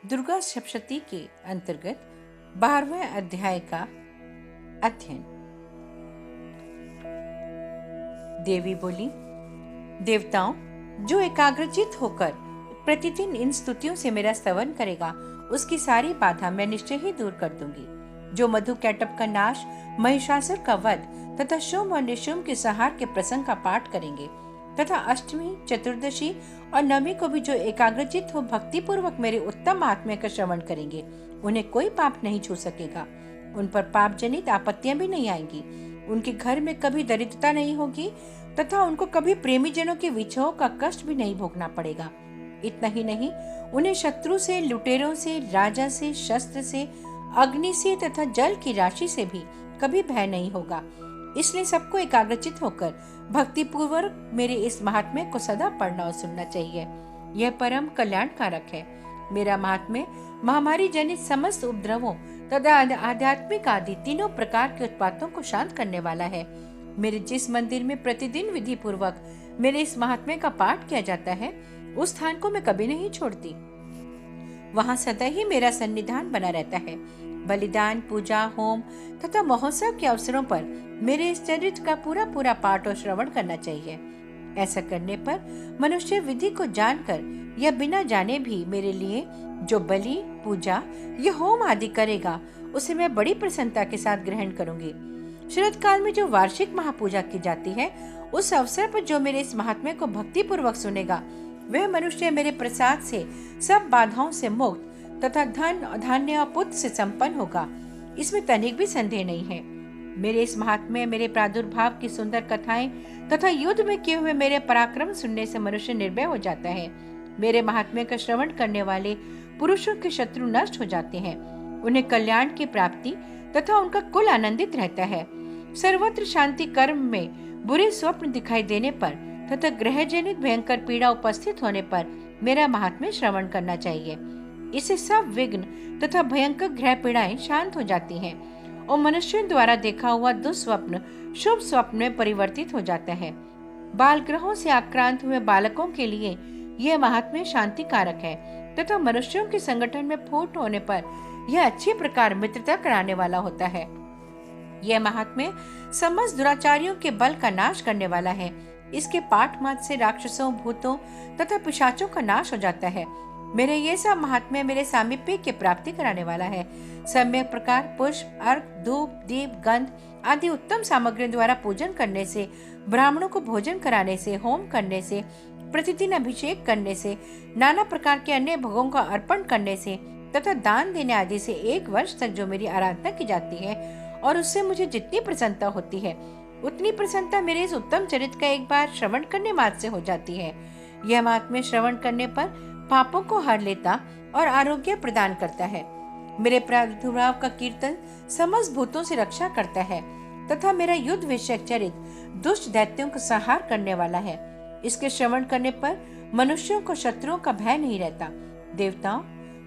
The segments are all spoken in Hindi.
दुर्गा सप्तशती के अंतर्गत 12वें अध्याय का अध्ययन। देवी बोली, देवताओं, जो एकाग्रचित होकर प्रतिदिन इन स्तुतियों से मेरा स्तवन करेगा, उसकी सारी बाधा मैं निश्चय ही दूर कर दूंगी। जो मधु कैटभ का नाश, महिषासुर का वध तथा शुंभ और निशुंभ के संहार के प्रसंग का पाठ करेंगे तथा अष्टमी, चतुर्दशी और नवमी को भी जो एकाग्रचित हो भक्ति पूर्वक मेरे उत्तम आत्मा का श्रवण करेंगे, उन्हें कोई पाप नहीं छू सकेगा। उन पर पाप जनित आपत्तियां भी नहीं आएंगी। उनके घर में कभी दरिद्रता नहीं होगी तथा उनको कभी प्रेमी जनों के विछोह का कष्ट भी नहीं भोगना पड़ेगा। इतना ही नहीं, उन्हें शत्रु से, लुटेरों से, राजा से, शस्त्र से, अग्नि से तथा जल की राशि से भी कभी भय नहीं होगा। इसलिए सबको एकाग्रचित होकर भक्ति पूर्वक मेरे इस महात्म्य को सदा पढ़ना और सुनना चाहिए। यह परम कल्याणकारक है। मेरा महात्म्य महामारी जनित समस्त उपद्रवों तथा आध्यात्मिक आदि तीनों प्रकार के उत्पातों को शांत करने वाला है। मेरे जिस मंदिर में प्रतिदिन विधि पूर्वक मेरे इस महात्म्य का पाठ किया जाता है, उस स्थान को मैं कभी नहीं छोड़ती। वहाँ सदा ही मेरा सन्निधान बना रहता है। बलिदान, पूजा, होम तथा महोत्सव के अवसरों पर मेरे इस चरित्र का पूरा पाठ और श्रवण करना चाहिए। ऐसा करने पर मनुष्य विधि को जानकर या बिना जाने भी मेरे लिए जो बलि, पूजा या होम आदि करेगा, उसे मैं बड़ी प्रसन्नता के साथ ग्रहण करूंगी। शरद काल में जो वार्षिक महापूजा की जाती है, उस अवसर पर जो मेरे इस महात्म्य को भक्ति पूर्वक सुनेगा, वह मनुष्य मेरे प्रसाद से सब बाधाओं से मुक्त तथा धन, धान्य और पुत्र से संपन्न होगा। इसमें तनिक भी संदेह नहीं है। मेरे इस महात्म्य, मेरे प्रादुर्भाव की सुंदर कथाएं तथा युद्ध में किए हुए मेरे पराक्रम सुनने से मनुष्य निर्भय हो जाता है। मेरे महात्म्य का श्रवण करने वाले पुरुषों के शत्रु नष्ट हो जाते हैं। उन्हें कल्याण की प्राप्ति तथा उनका कुल आनंदित रहता है। सर्वत्र शांति कर्म में बुरे स्वप्न दिखाई देने पर तथा ग्रह जनित भयंकर पीड़ा उपस्थित होने पर मेरा महात्म्य श्रवण करना चाहिए। इससे सब विघ्न तथा भयंकर ग्रह पीड़ाएं शांत हो जाती हैं और मनुष्यों द्वारा देखा हुआ दुस्वप्न शुभ स्वप्न में परिवर्तित हो जाता है। बाल ग्रहों से आक्रांत हुए बालकों के लिए यह महात्म्य शांति कारक है तथा मनुष्यों के संगठन में फूट होने पर यह अच्छी प्रकार मित्रता कराने वाला होता है। यह महात्म्य समस्त दुराचारियों के बल का नाश करने वाला है। इसके पाठ मात्र से राक्षसों, भूतों तथा पिशाचों का नाश हो जाता है। मेरे ये सब महात्म्य मेरे सामीप्य की प्राप्ति कराने वाला है। सम्यक प्रकार पुष्प, अर्घ, धूप, दीप, गंध आदि उत्तम सामग्रियों द्वारा पूजन करने से, ब्राह्मणों को भोजन कराने से, होम करने से, प्रतिदिन अभिषेक करने से, नाना प्रकार के अन्य भोगों का अर्पण करने से तथा दान देने आदि से 1 वर्ष तक जो मेरी आराधना की जाती है और उससे मुझे जितनी प्रसन्नता होती है, उतनी प्रसन्नता मेरे इस उत्तम चरित्र का एक बार श्रवण करने मात्र से हो जाती है। यह महात्म्य श्रवण करने पर पापों को हर लेता और आरोग्य प्रदान करता है। मेरे प्रादुर्भाव का कीर्तन समस्त भूतों से रक्षा करता है तथा मेरा युद्ध विषयक चरित्र दुष्ट दैत्यों का संहार करने वाला है। इसके श्रवण करने पर मनुष्यों को शत्रुओं का भय नहीं रहता। देवताओं,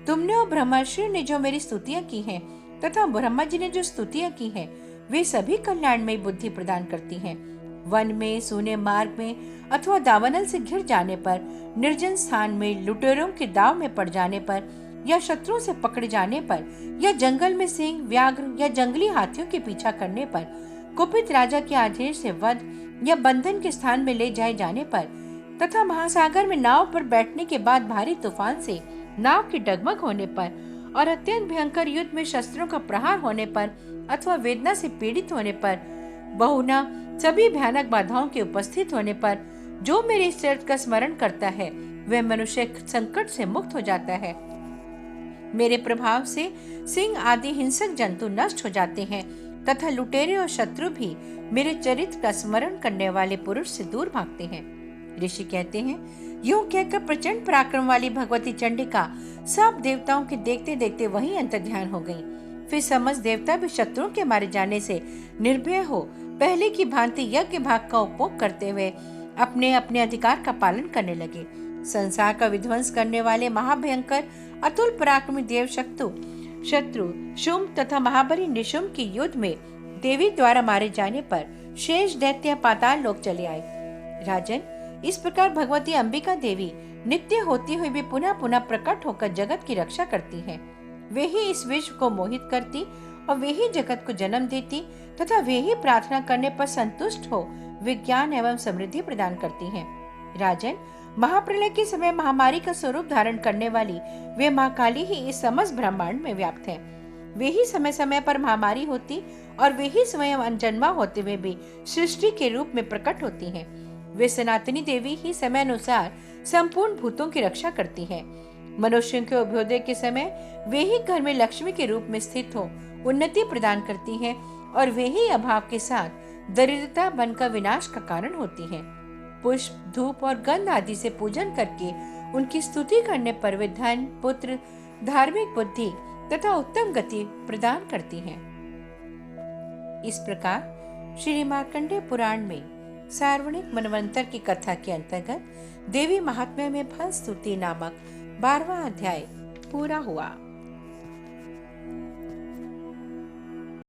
तुमने और ब्रह्मर्षि ने जो मेरी स्तुतियां की हैं तथा ब्रह्मा जी ने जो स्तुतियां की हैं, वे सभी कल्याणमयी बुद्धि प्रदान करती हैं। वन में, सूने मार्ग में अथवा दावानल से घिर जाने पर, निर्जन स्थान में, लुटेरों के दाव में पड़ जाने पर या शत्रुओं से पकड़े जाने पर या जंगल में सिंह, व्याघ्र या जंगली हाथियों के पीछा करने पर, कुपित राजा के आदेश से वध या बंधन के स्थान में ले जाए जाने पर तथा महासागर में नाव पर बैठने के बाद भारी तूफान से नाव के डगमग होने पर और अत्यंत भयंकर युद्ध में शस्त्रों का प्रहार होने पर अथवा वेदना से पीड़ित होने पर, बहुना सभी भयानक बाधाओं के उपस्थित होने पर जो मेरे इस चरित्र का स्मरण करता है, वह मनुष्य संकट से मुक्त हो जाता है। मेरे प्रभाव से सिंह आदि हिंसक जंतु नष्ट हो जाते हैं तथा लुटेरे और शत्रु भी मेरे चरित्र का स्मरण करने वाले पुरुष से दूर भागते हैं। ऋषि कहते हैं, यूं कहकर प्रचंड पराक्रम वाली भगवती चंडिका सब देवताओं के देखते देखते वहीं अंतर्ध्यान हो गईं। फिर समस्त देवता भी शत्रुओं के मारे जाने से निर्भय हो पहले की भांति यज्ञ भाग का उपभोग करते हुए अपने अपने अधिकार का पालन करने लगे। संसार का विध्वंस करने वाले महाभयंकर अतुल पराक्रमी देव शत्रु शुंभ तथा महाबली निशुंभ के युद्ध में देवी द्वारा मारे जाने पर शेष दैत्य पाताल लोक चले आए। राजन, इस प्रकार भगवती अंबिका देवी नित्य होती हुई भी पुनः पुनः प्रकट होकर जगत की रक्षा करती हैं। वे ही इस विश्व को मोहित करती और वे ही जगत को जन्म देती तथा वे ही प्रार्थना करने पर संतुष्ट हो विज्ञान एवं समृद्धि प्रदान करती हैं। राजन, महाप्रलय के समय महामारी का स्वरूप धारण करने वाली वे माँ काली ही इस समस्त ब्रह्मांड में व्याप्त हैं। वे ही समय समय पर महामारी होती और वे ही स्वयं अनजन्मा होते हुए भी सृष्टि के रूप में प्रकट होती हैं। वे सनातनी देवी ही समय अनुसार संपूर्ण भूतों की रक्षा करती हैं। मनुष्यों के अभ्युदय के समय वे ही घर में लक्ष्मी के रूप में स्थित हो उन्नति प्रदान करती हैं और वे ही अभाव के साथ दरिद्रता बनकर विनाश का कारण होती हैं। पुष्प, धूप और गंध आदि से पूजन करके उनकी स्तुति करने पर वे धन, पुत्र, धार्मिक बुद्धि तथा उत्तम गति प्रदान करती हैं। इस प्रकार श्री मार्कंडेय पुराण में सार्वणिक मनवंतर की कथा के अंतर्गत देवी महात्म्य में फल स्तुति नामक 12वां अध्याय पूरा हुआ।